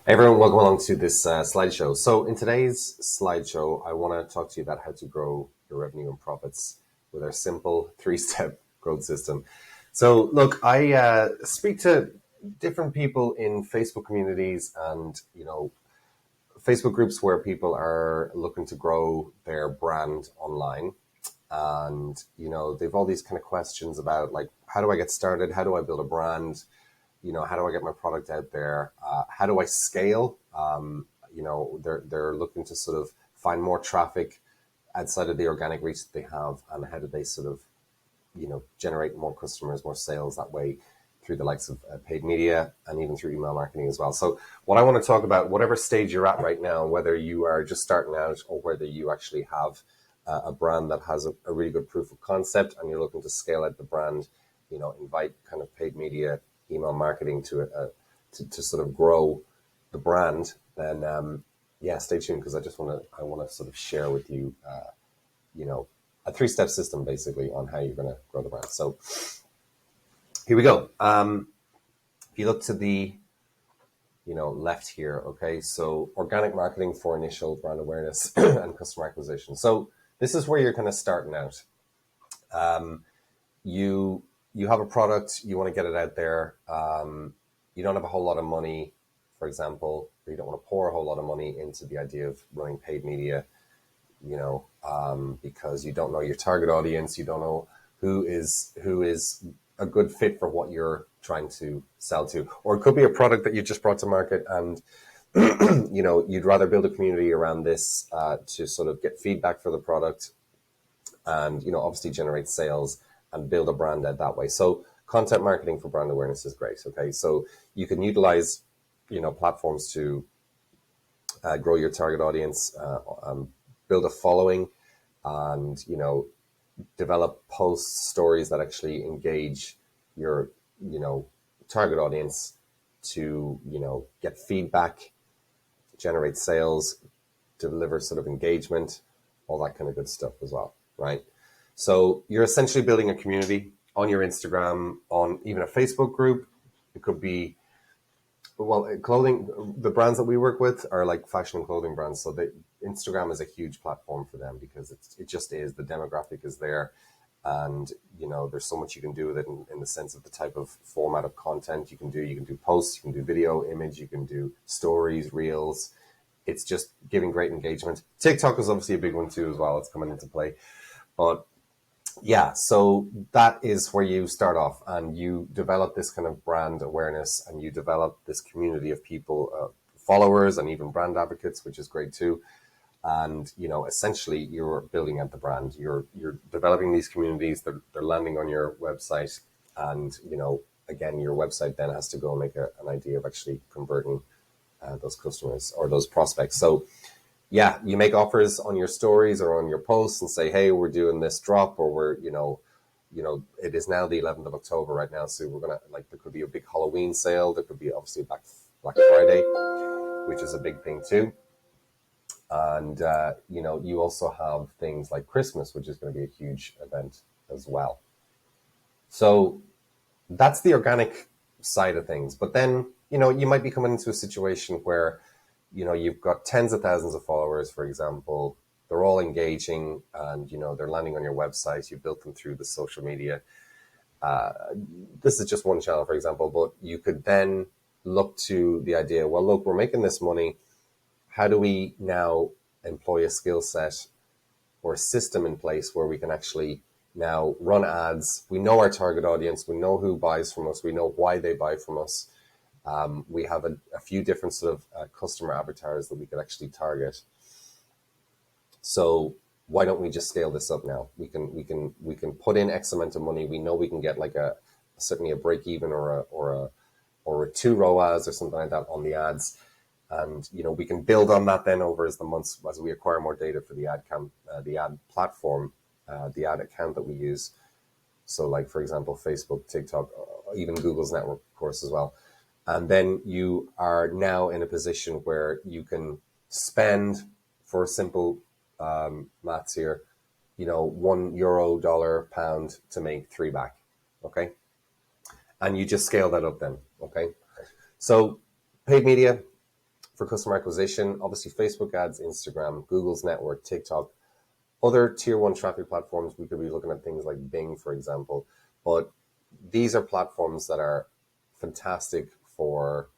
Hey everyone, welcome along to this slideshow. So in today's slideshow, I want to talk to you about how to grow your revenue and profits with our simple three-step growth system. So look, I speak to different people in Facebook communities and, Facebook groups where people are looking to grow their brand online. And, they've all these kind of questions about like, how do I get started? How do I build a brand? How do I get my product out there? How do I scale? They're looking to sort of find more traffic outside of the organic reach that they have, and how do they sort of, generate more customers, more sales that way through the likes of paid media and even through email marketing as well. So what I want to talk about, whatever stage you're at right now, whether you are just starting out or whether you actually have a brand that has a really good proof of concept and you're looking to scale out the brand, invite kind of paid media, email marketing to sort of grow the brand, then yeah, stay tuned because I want to sort of share with you, a three-step system basically on how you're going to grow the brand. So here we go. If you look to the left here, okay, so organic marketing for initial brand awareness and customer acquisition. So this is where you're kind of starting out. You have a product, you want to get it out there. You don't have a whole lot of money, for example, or you don't want to pour a whole lot of money into the idea of running paid media, because you don't know your target audience, you don't know who is a good fit for what you're trying to sell to, or it could be a product that you just brought to market and you'd rather build a community around this to sort of get feedback for the product and obviously generate sales and build a brand out that way. So content marketing for brand awareness is great. Okay, so you can utilize platforms to grow your target audience, build a following, and develop posts, stories that actually engage your target audience to get feedback, generate sales, deliver sort of engagement, all that kind of good stuff as well, right? So you're essentially building a community on your Instagram, on even a Facebook group. It could be, well, clothing. The brands that we work with are like fashion and clothing brands. So Instagram is a huge platform for them because it just is. The demographic is there. And, there's so much you can do with it in the sense of the type of format of content you can do. You can do posts, you can do video, image, you can do stories, reels. It's just giving great engagement. TikTok is obviously a big one too as well. It's coming into play. But yeah, so that is where you start off and you develop this kind of brand awareness and you develop this community of people, followers and even brand advocates, which is great too. And, essentially you're building out the brand. You're developing these communities. They're landing on your website. And, again, your website then has to go and make an idea of actually converting those customers or those prospects. So yeah, you make offers on your stories or on your posts and say, hey, we're doing this drop, or we're, it is now the 11th of October right now. So we're going to, like, there could be a big Halloween sale. There could be obviously Black Friday, which is a big thing too. And, you also have things like Christmas, which is going to be a huge event as well. So that's the organic side of things. But then, you might be coming into a situation where, you've got tens of thousands of followers, for example. They're all engaging and, they're landing on your website. You built them through the social media. This is just one channel, for example, but you could then look to the idea, well, look, we're making this money. How do we now employ a skill set or a system in place where we can actually now run ads? We know our target audience. We know who buys from us. We know why they buy from us. We have a few different sort of customer avatars that we could actually target. So why don't we just scale this up now? We can put in X amount of money. We know we can get like certainly a break even or a 2 ROAS or something like that on the ads. And, we can build on that then over as we acquire more data for the ad platform, the ad account that we use. So like, for example, Facebook, TikTok, even Google's network, of course, as well. And then you are now in a position where you can spend, for simple maths here, €1, dollar, pound to make 3 back. Okay. And you just scale that up then. Okay. So paid media, for customer acquisition, obviously Facebook ads, Instagram, Google's network, TikTok, other tier one traffic platforms. We could be looking at things like Bing, for example, but these are platforms that are fantastic for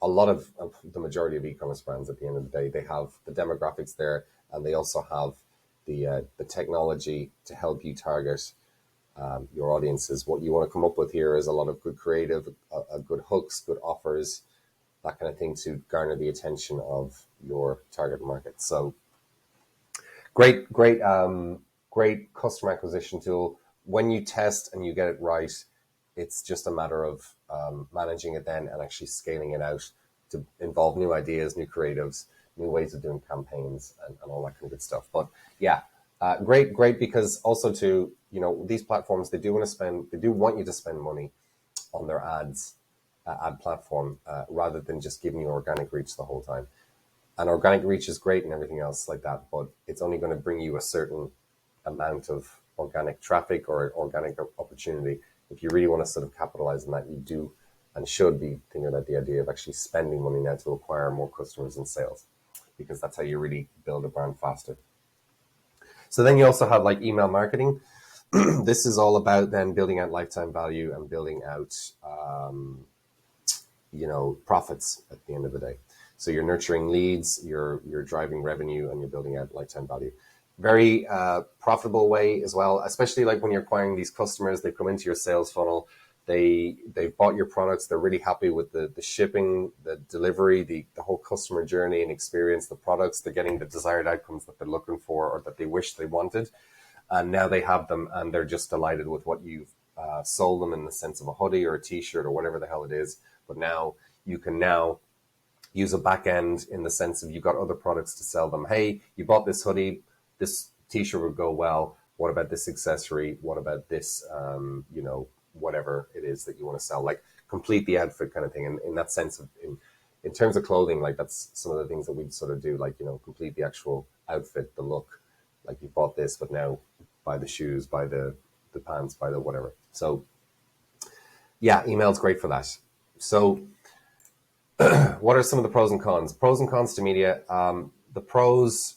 a lot of the majority of e-commerce brands. At the end of the day, they have the demographics there, and they also have the technology to help you target your audiences. What you want to come up with here is a lot of good creative, good hooks, good offers, that kind of thing to garner the attention of your target market. So great customer acquisition tool. When you test and you get it right, it's just a matter of managing it then and actually scaling it out to involve new ideas, new creatives, new ways of doing campaigns, and all that kind of good stuff. But yeah, great, because also too, these platforms, they do want you to spend money on their ads, ad platform, rather than just giving you organic reach the whole time. And organic reach is great and everything else like that, but it's only going to bring you a certain amount of organic traffic or organic opportunity. If you really want to sort of capitalize on that, you do and should be thinking about the idea of actually spending money now to acquire more customers and sales, because that's how you really build a brand faster. So then you also have like email marketing. This is all about then building out lifetime value and building out, profits at the end of the day. So you're nurturing leads, you're driving revenue, and you're building out lifetime value. Very profitable way as well, especially like when you're acquiring these customers. They come into your sales funnel, they've bought your products, they're really happy with the shipping, the delivery, the whole customer journey and experience, the products, they're getting the desired outcomes that they're looking for or that they wish they wanted. And now they have them and they're just delighted with what you've sold them, in the sense of a hoodie or a t-shirt or whatever the hell it is. But now you can use a back end in the sense of you've got other products to sell them. Hey, you bought this hoodie, this t-shirt would go well. What about this accessory? What about this, whatever it is that you want to sell, like complete the outfit kind of thing. And in that sense of, in terms of clothing, like that's some of the things that we'd sort of do, like, complete the actual outfit, the look, like you bought this, but now buy the shoes, buy the pants, buy the whatever. So yeah, email's great for that. So what are some of the pros and cons? Pros and cons to media. The pros,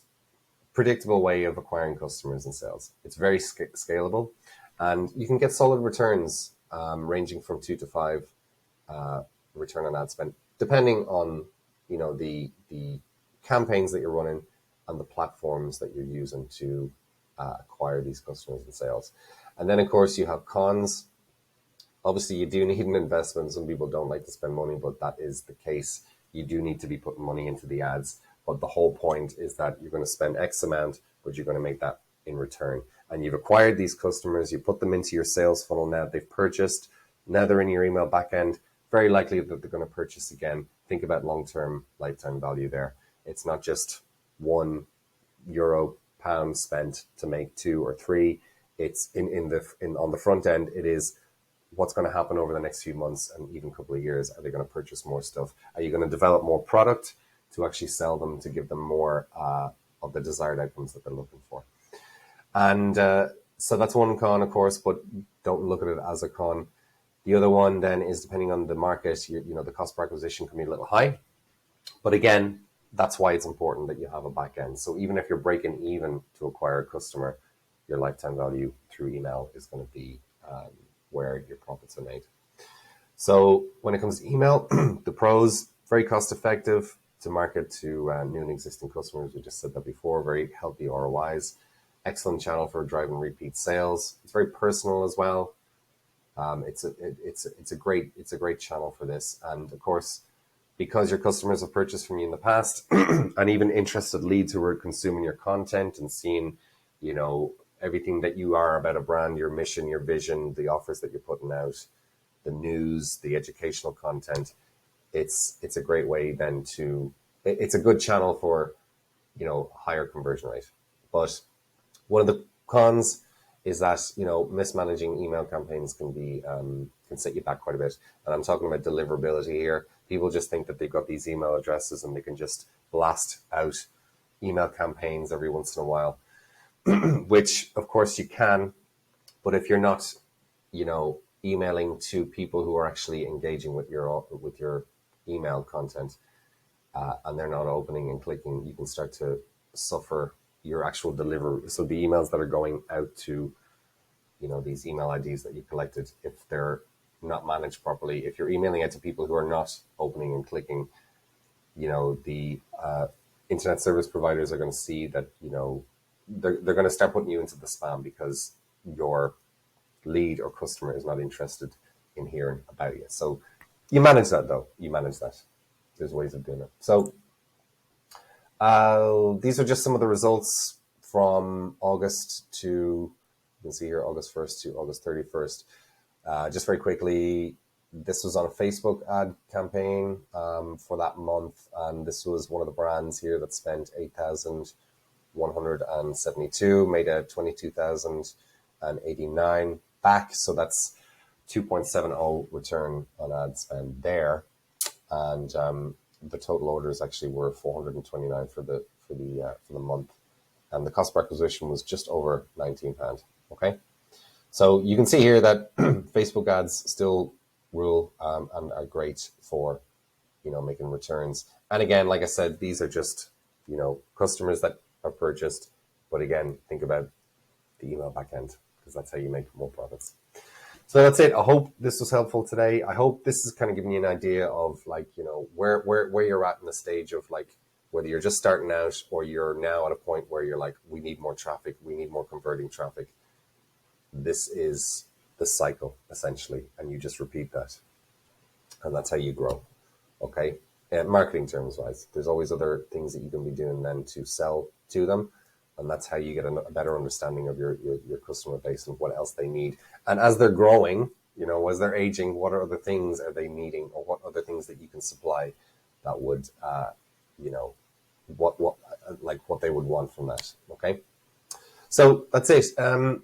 predictable way of acquiring customers and sales. It's very scalable, and you can get solid returns, ranging from 2 to 5 return on ad spend, depending on the campaigns that you're running and the platforms that you're using to acquire these customers and sales. And then of course you have cons. Obviously, you do need an investment. Some people don't like to spend money, but that is the case. You do need to be putting money into the ads. But the whole point is that you're going to spend X amount, but you're going to make that in return. And you've acquired these customers, you put them into your sales funnel now, they've purchased, now they're in your email backend, very likely that they're going to purchase again. Think about long-term lifetime value there. It's not just €1, pound spent to make 2 or 3. It's on the front end, it is what's going to happen over the next few months and even a couple of years. Are they going to purchase more stuff? Are you going to develop more product to actually sell them, to give them more of the desired outcomes that they're looking for? And so that's one con, of course, but don't look at it as a con. The other one then is, depending on the market, the cost per acquisition can be a little high. But again, that's why it's important that you have a back end. So even if you're breaking even to acquire a customer, your lifetime value through email is going to be where your profits are made. So when it comes to email, the pros, very cost effective to market to new and existing customers. We just said that before. Very healthy ROIs. Excellent channel for driving repeat sales. It's very personal as well. It's a great channel for this. And of course, because your customers have purchased from you in the past, and even interested leads who are consuming your content and seeing, everything that you are about a brand, your mission, your vision, the offers that you're putting out, the news, the educational content. It's a great way then it's a good channel for, higher conversion rate. But one of the cons is that, mismanaging email campaigns can set you back quite a bit. And I'm talking about deliverability here. People just think that they've got these email addresses and they can just blast out email campaigns every once in a while, which of course you can. But if you're not, emailing to people who are actually engaging with your email content, and they're not opening and clicking, you can start to suffer your actual delivery. So the emails that are going out to, these email IDs that you collected, if they're not managed properly, if you're emailing out to people who are not opening and clicking, the internet service providers are going to see that, they're going to start putting you into the spam because your lead or customer is not interested in hearing about you. So you manage that, though. You manage that. There's ways of doing it. So these are just some of the results from August to, you can see here, August 1st to August 31st. Just very quickly, this was on a Facebook ad campaign for that month. And this was one of the brands here that spent 8,172, made a 22,089 back. So that's 2.70 return on ad spend there. And the total orders actually were 429 for the month, and the cost per acquisition was just over £19. Okay, so you can see here that Facebook ads still rule and are great for making returns. And again, like I said, these are just customers that are purchased. But again, think about the email backend, because that's how you make more profits. So that's it. I hope this was helpful today. I hope this is kind of giving you an idea of where you're at in the stage of whether you're just starting out or you're now at a point where you're like, we need more traffic, we need more converting traffic. This is the cycle essentially, and you just repeat that, and that's how you grow. Okay, marketing terms wise, there's always other things that you can be doing then to sell to them. And that's how you get a better understanding of your customer base and what else they need. And as they're growing, as they're aging, what other things are they needing, or what other things that you can supply that would, what they would want from that. Okay. So that's it.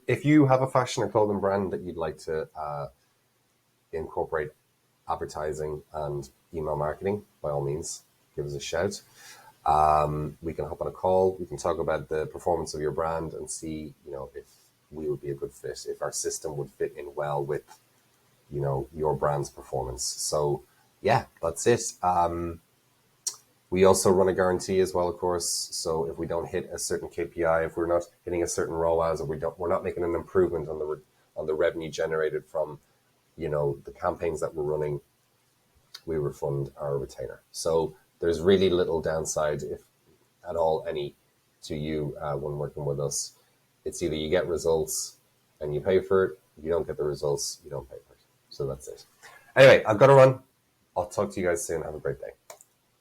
If you have a fashion or clothing brand that you'd like to incorporate advertising and email marketing, by all means, give us a shout. We can hop on a call. We can talk about the performance of your brand and see, if we would be a good fit, if our system would fit in well with, your brand's performance. So yeah, that's it. We also run a guarantee as well, of course. So if we don't hit a certain KPI, if we're not hitting a certain ROAS, or we're not making an improvement on the revenue generated from, the campaigns that we're running, we refund our retainer. So there's really little downside, if at all any, to you when working with us. It's either you get results and you pay for it. If you don't get the results, you don't pay for it. So that's it. Anyway, I've got to run. I'll talk to you guys soon. Have a great day.